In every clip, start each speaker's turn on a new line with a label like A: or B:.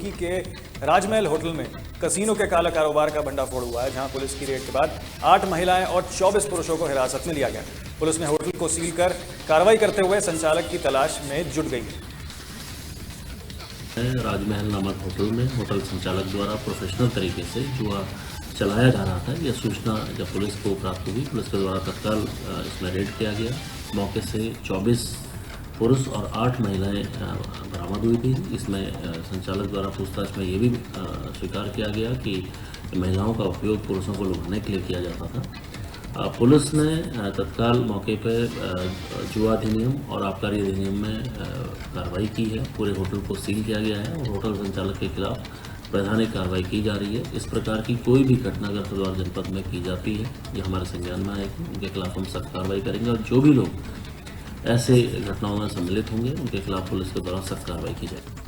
A: रुड़की के राजमहल होटल में कसीनो के काला कारोबार का भंडाफोड़ हुआ है, जहां पुलिस की रेड के बाद 8 महिलाएं और 24 पुरुषों को हिरासत में लिया गया। पुलिस ने होटल को सील कर कार्रवाई करते हुए संचालक की तलाश में जुट गई है।
B: राजमहल नामक होटल में होटल संचालक द्वारा प्रोफेशनल तरीके से जुआ चलाया जा रहा था। यह सूचना जब पुलिस को प्राप्त हुई, पुलिस के द्वारा तत्काल इसमें रेड किया गया। मौके से 24 पुरुष और 8 महिलाएं बरामद हुई थी। इसमें संचालक द्वारा पूछताछ में ये भी स्वीकार किया गया कि महिलाओं का उपयोग पुरुषों को लुभाने के लिए किया जाता था। पुलिस ने तत्काल मौके पर जुआ अधिनियम और आबकारी अधिनियम में कार्रवाई की है। पूरे होटल को सील किया गया है और होटल संचालक के खिलाफ वैधानिक कार्रवाई की जा रही है। इस प्रकार की कोई भी घटना अगर हरिद्वार जनपद में की जाती है, ये हमारे संज्ञान में आएगी। उनके खिलाफ हम सख्त कार्रवाई करेंगे और जो भी लोग ऐसे घटनाओं में सम्मिलित होंगे उनके खिलाफ पुलिस के द्वारा सख्त कार्रवाई की जाएगी।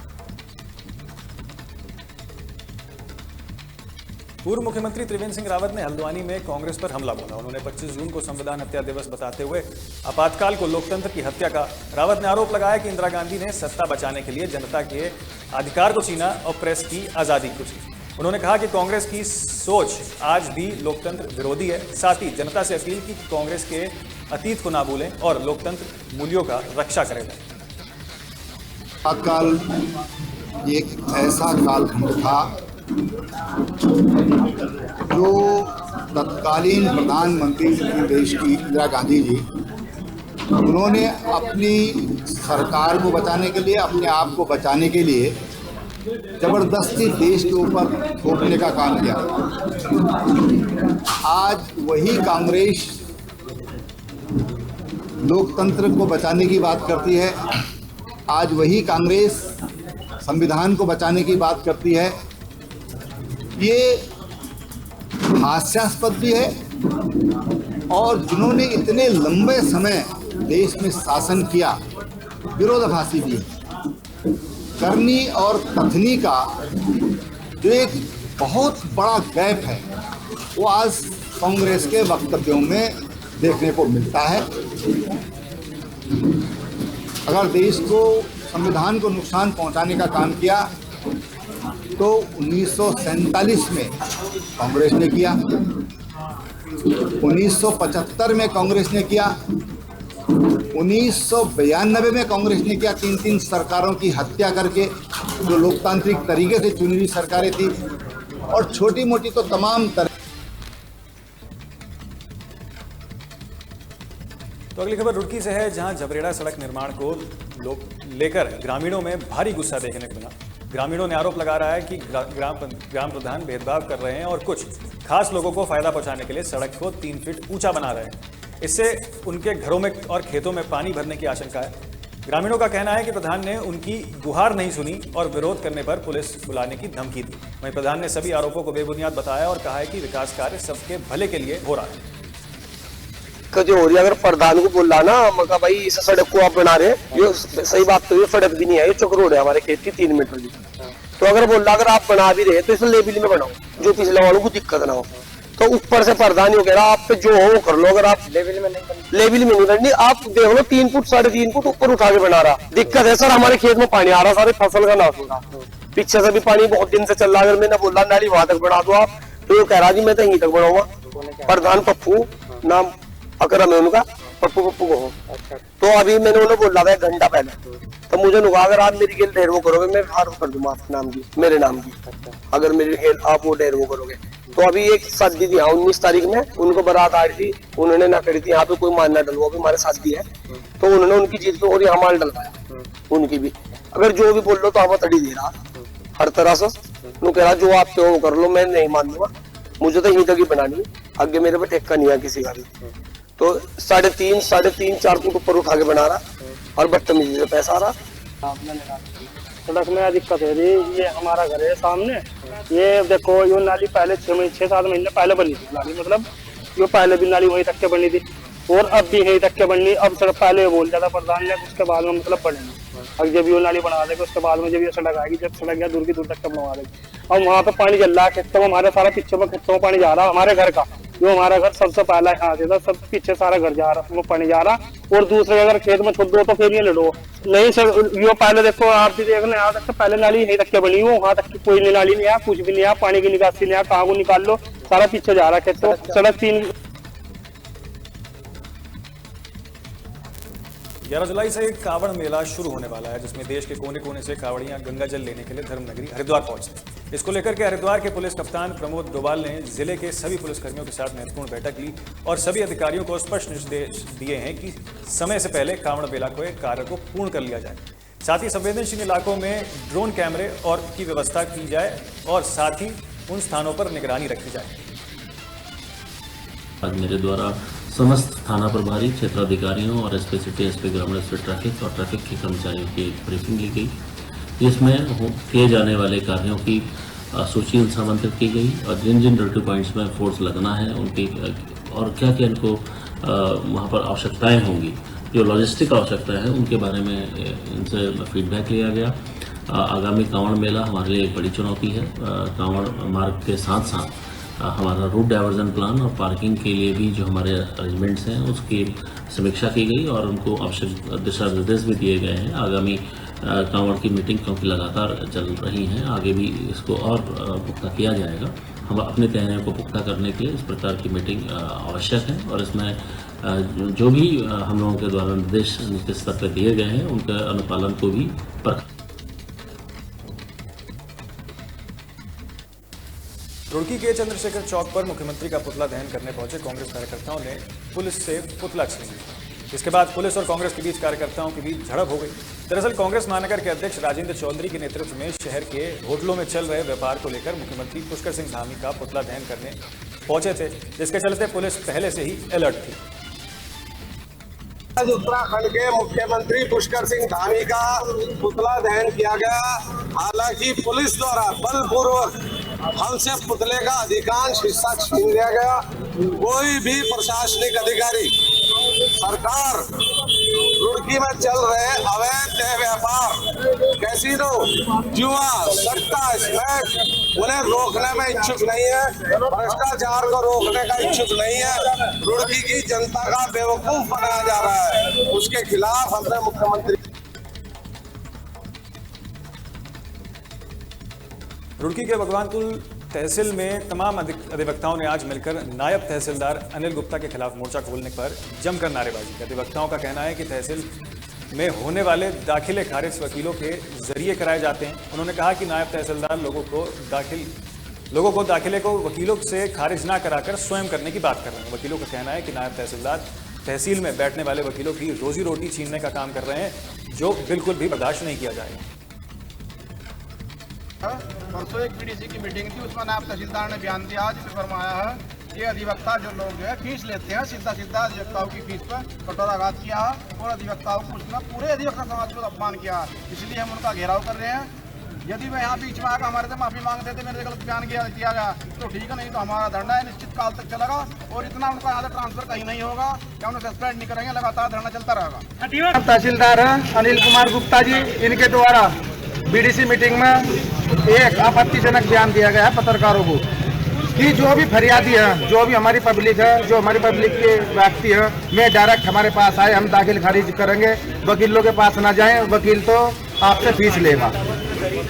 A: पूर्व मुख्यमंत्री त्रिवेंद्र सिंह रावत ने हल्द्वानी में कांग्रेस पर हमला बोला। उन्होंने 25 जून को संविधान हत्या दिवस बताते हुए आपातकाल को लोकतंत्र की हत्या का। रावत ने आरोप लगाया कि इंदिरा गांधी ने सत्ता बचाने के लिए जनता के अधिकार को छीना और प्रेस की आजादी को छीना। उन्होंने कहा कि कांग्रेस की सोच आज भी लोकतंत्र विरोधी है। साथ ही जनता से अपील की कि कांग्रेस के अतीत को ना भूलें और लोकतंत्र मूल्यों का रक्षा करें।
C: काल एक ऐसा कालखंड था जो तत्कालीन प्रधानमंत्री देश की इंदिरा गांधी जी, उन्होंने अपनी सरकार को बचाने के लिए, अपने आप को बचाने के लिए जबरदस्ती देश के ऊपर थोपने का काम किया। आज वही कांग्रेस लोकतंत्र को बचाने की बात करती है। आज वही कांग्रेस संविधान को बचाने की बात करती है। ये हास्यास्पद भी है और जिन्होंने इतने लंबे समय देश में शासन किया, विरोधाभासी भी है। करनी और कथनी का जो एक बहुत बड़ा गैप है, वो आज कांग्रेस के वक्तव्यों में देखने को मिलता है। अगर देश को, संविधान को नुकसान पहुंचाने का काम किया तो 1947 में कांग्रेस ने किया, 1975 में कांग्रेस ने किया, 1992 में कांग्रेस ने किया। 3 सरकारों की हत्या करके, जो लोकतांत्रिक तरीके से चुनी हुई सरकारें थी, और छोटी मोटी तो तमाम
A: तो अगली खबर रुड़की से है, जहां जबरेड़ा सड़क निर्माण को लेकर ग्रामीणों में भारी गुस्सा देखने को मिला। ग्रामीणों ने आरोप लगा रहा है कि ग्राम प्रधान भेदभाव कर रहे हैं और कुछ खास लोगों को फायदा पहुंचाने के लिए सड़क को 3 फीट ऊंचा बना रहे हैं। इससे उनके घरों में और खेतों में पानी भरने की आशंका है। ग्रामीणों का कहना है कि प्रधान ने उनकी गुहार नहीं सुनी और विरोध करने पर पुलिस बुलाने की धमकी दी। वहीं प्रधान ने सभी आरोपों को बेबुनियाद बताया और कहा है कि विकास कार्य सबके भले के लिए हो रहा है।
D: जो हो रही है, अगर प्रधान को बोला ना मका भाई इस सड़क को आप बना रहे, ये सही बात तो ये सड़क भी नहीं है, ये चौक रोड है हमारे खेत की 3 मीटर की। तो अगर बोला अगर आप बना भी रहे तो इसे लेवल में बनाओ, जो पिछले वालों को दिक्कत ना हो। तो ऊपर से प्रधान हो कह रहा आप पे जो हो वो कर लो, अगर आप लेवल में नहीं करनी, आप देख लो 3 फुट 3.5 फुट ऊपर उठा के बना रहा। दिक्कत है सर, हमारे खेत में पानी आ रहा, सारे फसल का नाश हो रहा। पीछे से भी पानी बहुत दिन से चल रहा। अगर मैंने बोला नाली वहां तक बना दो आप, तो ये कह रहा जी मैं तो यहीं तक बनाऊंगा। प्रधान पप्पू नाम अकरम है उनका, पप्पू को हो। तो अभी मैंने उन्हें बोला था 1 घंटा पहले, तो मुझे नुका अगर आप मेरी खेल डेर वो करोगे मैं हार कर दूंगा आपके नाम की, मेरे नाम की। अगर मेरी खेल आप वो डेर वो करोगे तो अभी एक शादी थी 19 तारीख में, उनको बारात आ रही थी, उन्होंने ना करी थी यहाँ पे कोई मान ना डलवा, भी हमारे साथ भी है। तो उन्होंने उनकी जीत को और यहाँ माल डलवाया उनकी भी। अगर जो भी बोल लो तो आप तड़ी दे रहा हर तरह से। कह रहा जो आप वो कर लो, मैं नहीं मान दूंगा, मुझे तो यहीं तक ही बनानी, आगे मेरे पे ठेका नहीं है किसी का भी। तो 3.5 4 फुट ऊपर उठा के बना रहा और बदतमीजी से पैसा आ रहा।
E: सड़क में दिक्कत है जी। ये हमारा घर है सामने, ये देखो ये नाली पहले 6-7 महीने पहले बनी थी नाली, मतलब ये पहले भी नाली वहीं तक के बनी थी और अब भी यहीं तक के बननी। अब सड़क पहले बोल जाता प्रधान ने, उसके बाद में मतलब बनेगी। अब जब ये नाली बना देगा उसके बाद में जब ये सड़क आएगी, जब सड़क गया दूर की दूर तक के बनवा देगी। अब वहाँ पे पानी चल रहा है खेतों में, हमारे सारा पीछे में खेतों में पानी जा रहा है। हमारे घर का जो हमारा घर सबसे पहला यहाँ से था, सब पीछे सारा घर जा रहा, वो पानी जा रहा और दूसरे अगर खेत में छोड़ दो तो फिर ये लड़ो नहीं सर। यो पहले देखो आप भी देखने यहाँ तक पहले नाली यहीं तक के बनी हो, वहां तक की कोई नाली नहीं है, कुछ भी नहीं है, पानी की निकासी नहीं है, कहाँ को निकाल लो सारा पीछे जा रहा है। तो सड़क
A: 11 जुलाई से कांवड़ मेला शुरू होने वाला है, जिसमें देश के कोने कोने से कांवड़ियां गंगा जल लेने के लिए धर्मनगरी हरिद्वार पहुंचते हैं। इसको लेकर के हरिद्वार के पुलिस कप्तान प्रमोद डोभाल ने जिले के सभी पुलिसकर्मियों के साथ महत्वपूर्ण बैठक ली और सभी अधिकारियों को स्पष्ट निर्देश दिए हैं कि समय से पहले कांवड़ मेला के कार्य को पूर्ण कर लिया जाए। साथ ही संवेदनशील इलाकों में ड्रोन कैमरे और की व्यवस्था की जाए और साथ ही उन स्थानों पर निगरानी रखी जाए।
B: आज मेरे द्वारा समस्त थाना प्रभारी, क्षेत्राधिकारियों और एसपी सिटी, एसपी ग्रामीण, एसपी ट्रैफिक और ट्रैफिक के कर्मचारियों की एक ब्रीफिंग ली गई, जिसमें किए जाने वाले कार्यों की सूची उनसे आमंत्रित की गई और जिन जिन ड्यूटी पॉइंट्स में फोर्स लगना है उनकी और क्या क्या इनको वहाँ पर आवश्यकताएं होंगी, जो लॉजिस्टिक आवश्यकता है उनके बारे में इनसे फीडबैक लिया गया। आगामी कांवड़ मेला हमारे लिए एक बड़ी चुनौती है। कांवड़ मार्ग के साथ साथ हमारा रूट डाइवर्जन प्लान और पार्किंग के लिए भी जो हमारे अरेंजमेंट्स हैं उसकी समीक्षा की गई और उनको आवश्यक दिशा निर्देश भी दिए गए हैं। आगामी कांवड़ की मीटिंग क्योंकि लगातार चल रही हैं, आगे भी इसको और पुख्ता किया जाएगा। हम अपने तैयारियों को पुख्ता करने के लिए इस प्रकार की मीटिंग आवश्यक है और इसमें जो भी हम लोगों के द्वारा निर्देश निश्चित स्तर पर दिए गए हैं उनके अनुपालन को भी
A: रुड़की के चंद्रशेखर चौक पर मुख्यमंत्री का पुतला दहन करने पहुंचे कांग्रेस कार्यकर्ताओं ने पुलिस से पुतला छीन लिया। इसके बाद पुलिस और कांग्रेस के बीच कार्यकर्ताओं के बीच झड़प हो गई। दरअसल कांग्रेस महानगर के अध्यक्ष राजेंद्र चौधरी के नेतृत्व में शहर के होटलों में चल रहे व्यापार को लेकर मुख्यमंत्री पुष्कर सिंह धामी का पुतला दहन करने पहुंचे थे, जिसके चलते पुलिस पहले से ही अलर्ट थी।
F: आज उत्तराखंड के मुख्यमंत्री पुष्कर सिंह धामी का पुतला दहन किया गया। हालांकि पुलिस द्वारा बलपूर्वक हमसे पुतले का अधिकांश हिस्सा छीन लिया गया। कोई भी प्रशासनिक अधिकारी सरकार रुड़की में चल रहे अवैध व्यापार, कैसीनो, जुआ, सट्टा, स्मैक उन्हें रोकने में इच्छुक नहीं है, भ्रष्टाचार को रोकने का इच्छुक नहीं है। रुड़की की जनता का बेवकूफ बनाया जा रहा है, उसके खिलाफ हमने मुख्यमंत्री।
A: रुड़की के भगवानपुर तहसील में तमाम अधिवक्ताओं ने आज मिलकर नायब तहसीलदार अनिल गुप्ता के खिलाफ मोर्चा खोलने पर जमकर नारेबाजी की। अधिवक्ताओं का कहना है कि तहसील में होने वाले दाखिले खारिज वकीलों के जरिए कराए जाते हैं। उन्होंने कहा कि नायब तहसीलदार लोगों को दाखिले को वकीलों से खारिज ना कराकर स्वयं करने की बात कर रहे हैं। वकीलों का कहना है कि नायब तहसीलदार तहसील में बैठने वाले वकीलों की रोजी रोटी छीनने का काम कर रहे हैं, जो बिल्कुल भी बर्दाश्त नहीं किया जाएगा।
G: परसों एक पीडीसी की मीटिंग थी, उसमें नायब तहसीलदार ने बयान दिया जिसमें फरमाया है कि अधिवक्ता जो लोग जो है फीस लेते हैं, सीधा अधिवक्ताओं की फीस पर कटोराघात किया और अधिवक्ताओं को उसमें पूरे अधिवक्ता समाज को अपमान किया। इसलिए हम उनका घेराव कर रहे हैं। यदि मैं यहाँ बीच में आकर हमारे से माफी मांग देते, मेरे गलत बयान किया गया तो ठीक है, नहीं तो हमारा धरना है निश्चित काल तक चलेगा और इतना उनका यहाँ से ट्रांसफर कहीं नहीं होगा, क्या उन्हें सस्पेंड नहीं करेंगे, लगातार धरना चलता रहेगा।
E: तहसीलदार है अनिल कुमार गुप्ता जी, इनके द्वारा बीडीसी मीटिंग में एक आपत्तिजनक बयान दिया गया है पत्रकारों को कि जो भी फरियादी है, जो भी हमारी पब्लिक है, जो हमारी पब्लिक के व्यक्ति है, वे डायरेक्ट हमारे पास आए, हम दाखिल खारिज करेंगे, वकीलों के पास ना जाएं, वकील तो आपसे फीस लेगा।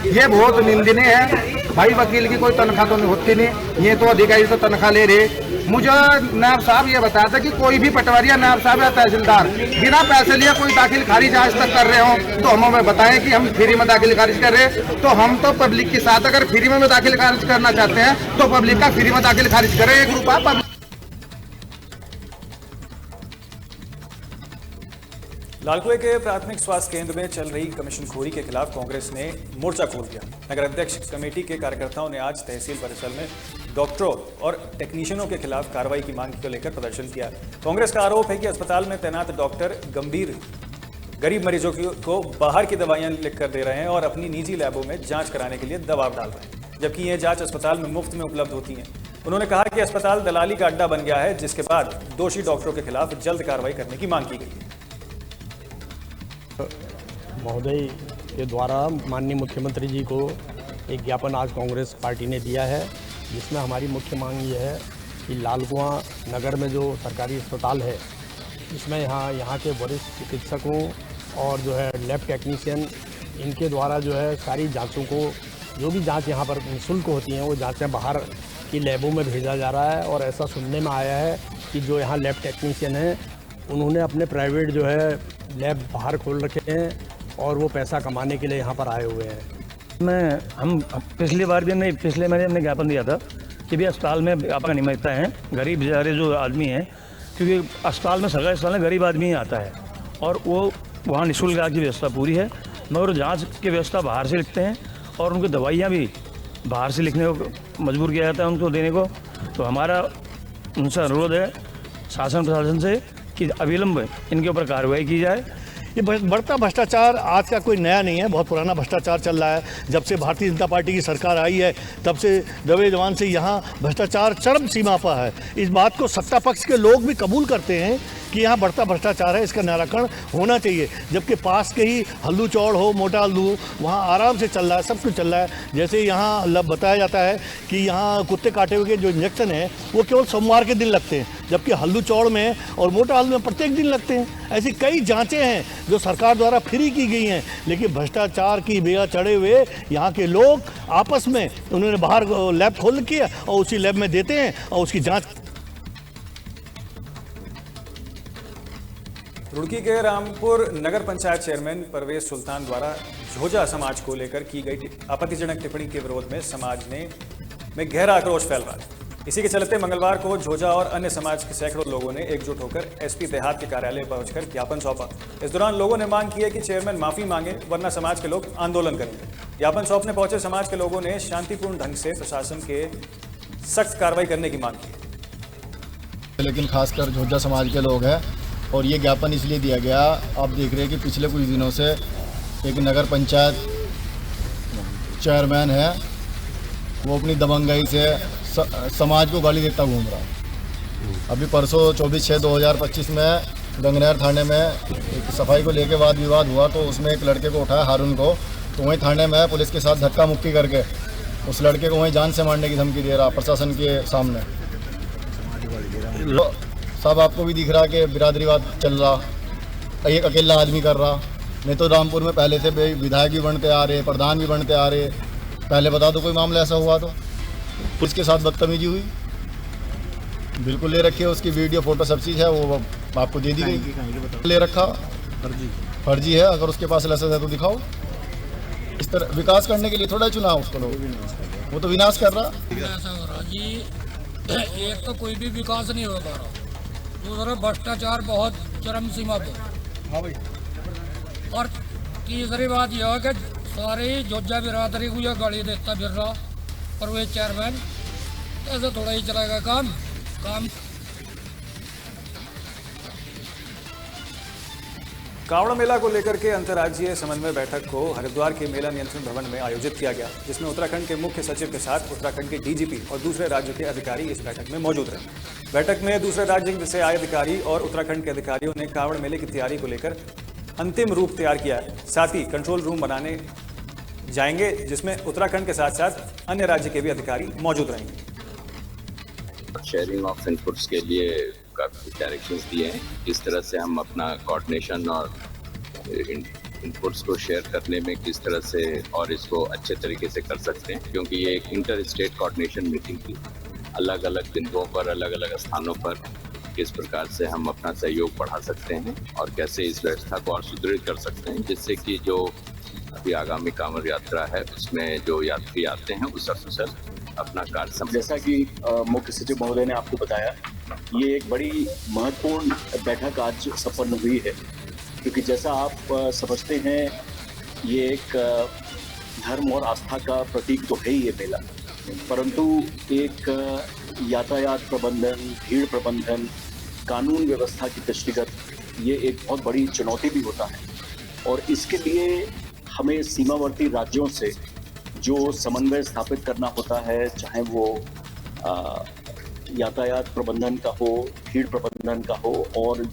E: ये बहुत निंदनीय है भाई। वकील की कोई तनख्वाह तो होती नहीं, ये तो अधिकारी से तनख्वाह ले रहे। मुझे नायब साहब ये बताया था कि कोई भी पटवारिया, नायब साहब या तहसीलदार बिना पैसे लिए कोई दाखिल खारिज आज तक कर रहे हो तो हमें बताएं कि हम फ्री में दाखिल खारिज कर रहे हैं। तो हम तो पब्लिक के साथ अगर फ्री में दाखिल खारिज करना चाहते हैं तो पब्लिक का फ्री में दाखिल खारिज करें, 1 रुपया।
A: लालकुएं के प्राथमिक स्वास्थ्य केंद्र में चल रही कमीशनखोरी के खिलाफ कांग्रेस ने मोर्चा खोल दिया। नगर अध्यक्ष कमेटी के कार्यकर्ताओं ने आज तहसील परिसर में डॉक्टरों और टेक्नीशियनों के खिलाफ कार्रवाई की मांग को लेकर प्रदर्शन किया। कांग्रेस का आरोप है कि अस्पताल में तैनात डॉक्टर गरीब मरीजों को बाहर की दवाइयां लिख कर दे रहे हैं और अपनी निजी लैबों में जांच कराने के लिए दबाव डाल रहे हैं, जबकि ये जांच अस्पताल में मुफ्त में उपलब्ध होती है। उन्होंने कहा कि अस्पताल दलाली का अड्डा बन गया है, जिसके बाद दोषी डॉक्टरों के खिलाफ जल्द कार्रवाई करने की मांग की गई है।
H: महोदय के द्वारा माननीय मुख्यमंत्री जी को एक ज्ञापन आज कांग्रेस पार्टी ने दिया है, जिसमें हमारी मुख्य मांग ये है कि लालकुआं नगर में जो सरकारी अस्पताल है इसमें यहाँ के वरिष्ठ चिकित्सकों और जो है लैब टेक्नीशियन, इनके द्वारा जो है सारी जांचों को, जो भी जांच यहाँ पर निःशुल्क होती हैं वो जांचें बाहर की लैबों में भेजा जा रहा है। और ऐसा सुनने में आया है कि जो यहाँ लैब टेक्नीशियन हैं उन्होंने अपने प्राइवेट जो है लैब बाहर खोल रखे हैं और वो पैसा कमाने के लिए यहाँ पर आए हुए हैं।
I: हम पिछली बार भी पिछले महीने हमने ज्ञापन दिया था कि भी अस्पताल में आपका नियमितता है, गरीब बेचारे जो आदमी हैं, क्योंकि अस्पताल में सरकारी अस्पताल में गरीब आदमी ही आता है और वो वहाँ निःशुल्क इलाज की व्यवस्था पूरी है, मगर जांच की व्यवस्था बाहर से लिखते हैं और उनकी दवाइयाँ भी बाहर से लिखने को मजबूर किया जाता है उनको देने को। तो हमारा उनसे अनुरोध है शासन प्रशासन से कि अविलंब इनके ऊपर कार्रवाई की जाए।
J: ये बढ़ता भ्रष्टाचार आज का कोई नया नहीं है, बहुत पुराना भ्रष्टाचार चल रहा है। जब से भारतीय जनता पार्टी की सरकार आई है तब से दबे जवान से यहाँ भ्रष्टाचार चरम सीमा पर है। इस बात को सत्ता पक्ष के लोग भी कबूल करते हैं कि यहाँ बढ़ता भ्रष्टाचार है, इसका निराकरण होना चाहिए। जबकि पास के ही हल्लू चौड़ हो, मोटा हल्लू, वहाँ आराम से चल रहा है, सब कुछ चल रहा है। जैसे यहाँ बताया जाता है कि यहाँ कुत्ते काटे हुए के जो इंजेक्शन है वो केवल सोमवार के दिन लगते हैं, जबकि हल्लू चौड़ में और मोटा हल्लू में प्रत्येक दिन लगते हैं। ऐसी कई जांचें हैं जो सरकार द्वारा फ्री की गई हैं, लेकिन भ्रष्टाचार की बेड़ा चढ़े हुए यहाँ के लोग आपस में उन्होंने बाहर लैब खोल किया और उसी लैब में देते हैं और उसकी जाँच।
A: रुड़की के रामपुर नगर पंचायत चेयरमैन परवेज सुल्तान द्वारा झोजा समाज को लेकर की गई आपत्तिजनक टिप्पणी के विरोध में समाज में गहरा आक्रोश फैल रहा है। इसी के चलते मंगलवार को झोजा और अन्य समाज के सैकड़ों लोगों ने एकजुट होकर एसपी देहात के कार्यालय पहुंचकर ज्ञापन सौंपा। इस दौरान लोगों ने मांग की है कि चेयरमैन माफी मांगे, वरना समाज के लोग आंदोलन करेंगे। ज्ञापन सौंपने पहुंचे समाज के लोगों ने शांतिपूर्ण ढंग से प्रशासन के सख्त कार्रवाई करने की मांग की।
K: लेकिन खासकर झोजा समाज के लोग हैं और ये ज्ञापन इसलिए दिया गया, आप देख रहे हैं कि पिछले कुछ दिनों से एक नगर पंचायत चेयरमैन है, वो अपनी दबंगाई से समाज को गाली देता घूम रहा है। अभी परसों 24/6/2025 में गंगनहर थाने में एक सफाई को लेकर वाद विवाद हुआ, तो उसमें एक लड़के को उठाया, हारून को, तो वहीं थाने में पुलिस के साथ धक्का मुक्की करके उस लड़के को वहीं जान से मारने की धमकी दे रहा प्रशासन के सामने। सब आपको भी दिख रहा कि बिरादरीवाद चल रहा, एक अकेला आदमी कर रहा। नहीं तो रामपुर में पहले से विधायक भी बनते आ रहे, प्रधान भी बनते आ रहे। पहले बता दो कोई मामला ऐसा हुआ तो पुलिस के साथ बदतमीजी हुई, बिल्कुल ले रखी है, उसकी वीडियो फोटो सब चीज़ है, वो आपको दे दी गई। ले रखा फर्जी है, अगर उसके पास लाइसेंस है तो दिखाओ। इस तरह विकास करने के लिए थोड़ा चुनाव उसको लोग, वो तो विनाश कर रहा।
L: जी एक तो कोई भी विकास नहीं हो पा रहा, दूसरा भ्रष्टाचार बहुत चरम सीमा पे। हाँ भाई। और तीसरी बात यह है कि सारी जोजा बिरादरी को यह गाड़ी देता फिर रहा, और वे चेयरमैन ऐसे थोड़ा ही चलाएगा काम।
A: कावड़ मेला को लेकर के अंतर्राज्यीय समन्वय बैठक को हरिद्वार के मेला नियंत्रण भवन में आयोजित किया गया, जिसमें उत्तराखंड के मुख्य सचिव के साथ उत्तराखंड के डीजीपी और दूसरे राज्यों के अधिकारी इस बैठक में मौजूद रहे। बैठक में दूसरे राज्य से आए अधिकारी और उत्तराखंड के अधिकारियों ने कावड़ मेले की तैयारी को लेकर अंतिम रूप तैयार किया है। साथ ही कंट्रोल रूम बनाने जाएंगे, जिसमें उत्तराखंड के साथ साथ अन्य राज्य के भी अधिकारी मौजूद रहेंगे।
M: शेयरिंग ऑफ इनपुट्स के लिए काफ़ी डायरेक्शंस दिए हैं, किस तरह से हम अपना कोऑर्डिनेशन और इनपुट्स को शेयर करने में किस तरह से और इसको अच्छे तरीके से कर सकते हैं, क्योंकि ये एक इंटर स्टेट कोऑर्डिनेशन मीटिंग थी। अलग अलग बिंदुओं पर, अलग अलग स्थानों पर किस प्रकार से हम अपना सहयोग बढ़ा सकते हैं और कैसे इस व्यवस्था को और सुदृढ़ कर सकते हैं, जिससे कि जो अभी आगामी कांवड़ यात्रा है उसमें जो यात्री आते हैं उस अवसर अपना कार्य समझ।
N: जैसा कि मुख्य सचिव महोदय ने आपको बताया, ये एक बड़ी महत्वपूर्ण बैठक आज संपन्न हुई है, क्योंकि जैसा आप समझते हैं ये एक धर्म और आस्था का प्रतीक तो है ही ये मेला, परंतु एक यातायात प्रबंधन, भीड़ प्रबंधन, कानून व्यवस्था की दृष्टिगत ये एक बहुत बड़ी चुनौती भी होता है। और इसके लिए हमें सीमावर्ती राज्यों से जो समन्वय स्थापित करना होता है, चाहे वो यातायात प्रबंधन का हो, भीड़ प्रबंधन का हो, और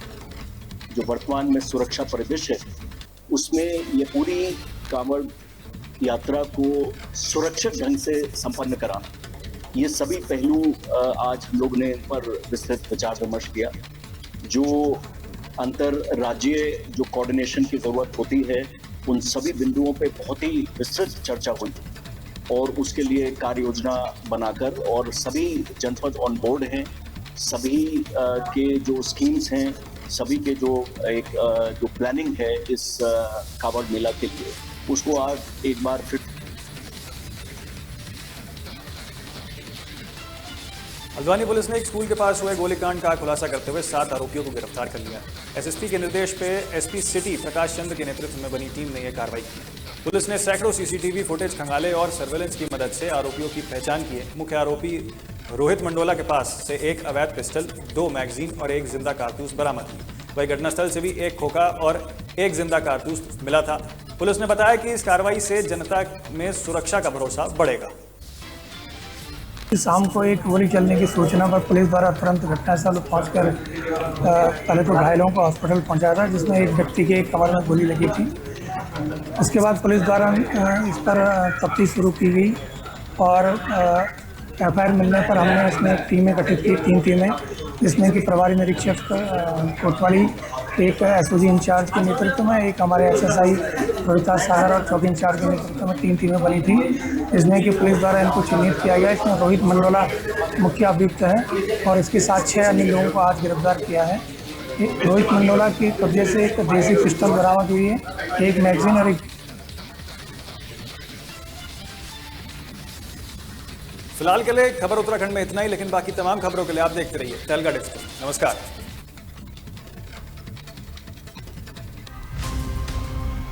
N: जो वर्तमान में सुरक्षा परिदृश्य है उसमें ये पूरी कांवड़ यात्रा को सुरक्षित ढंग से संपन्न कराना, ये सभी पहलू आज हम लोग ने इन पर विस्तृत विचार विमर्श किया। जो अंतर राज्य जो कोऑर्डिनेशन की ज़रूरत होती है, उन सभी बिंदुओं पे बहुत ही विस्तृत चर्चा हुई और उसके लिए कार्य योजना बनाकर और सभी जनपद ऑन बोर्ड हैं, सभी के जो स्कीम्स हैं, सभी के जो जो प्लानिंग है इस कांवड़ मेला के लिए, उसको आज एक बार फिर।
A: हल्द्वानी पुलिस ने एक स्कूल के पास हुए गोलीकांड का खुलासा करते हुए 7 आरोपियों को गिरफ्तार कर लिया। एसएसपी के निर्देश पे एसपी सिटी प्रकाश चंद्र के नेतृत्व में बनी टीम ने यह कार्रवाई की। पुलिस ने सैकड़ों सीसीटीवी फुटेज खंगाले और सर्वेलेंस की मदद से आरोपियों की पहचान की है। मुख्य आरोपी रोहित मंडोला के पास से एक अवैध पिस्टल, 2 मैगजीन और 1 जिंदा कारतूस बरामद की। वही घटनास्थल से भी 1 खोखा और 1 जिंदा कारतूस मिला था। पुलिस ने बताया कि इस कार्रवाई से जनता में सुरक्षा का भरोसा बढ़ेगा।
O: शाम को एक गोली चलने की सूचना पर पुलिस द्वारा तुरंत घटनास्थल पहुंचकर पहले तो घायलों को हॉस्पिटल पहुंचाया था, जिसमें एक व्यक्ति के कमर में गोली लगी थी। उसके बाद पुलिस द्वारा इस पर तफ्तीश शुरू की गई और एफआईआर मिलने पर हमने इसमें टीमें गठित की, 3 टीमें, जिसमें कि प्रभारी निरीक्षक कोतवाली, एक एसओजी इंचार्ज के नेतृत्व में, एक हमारे एसएसआई रोहिताज सागर और चौकी इंचार्ज के नेतृत्व में 3 टीमें बनी थी, जिसमें कि पुलिस द्वारा इनको चिन्हित किया गया। इसमें रोहित मंडोला मुख्य अभियुक्त है और इसके साथ 6 अन्य लोगों को आज गिरफ्तार किया है। रोहित मंडोला के कब्जे से एक देसी पिस्टल बरामद हुई है, 1 मैगजीन और 1।
A: फिलहाल के लिए खबर उत्तराखंड में इतना ही, लेकिन बाकी तमाम खबरों के लिए आप देखते रहिए तहलका डिजिटल। नमस्कार।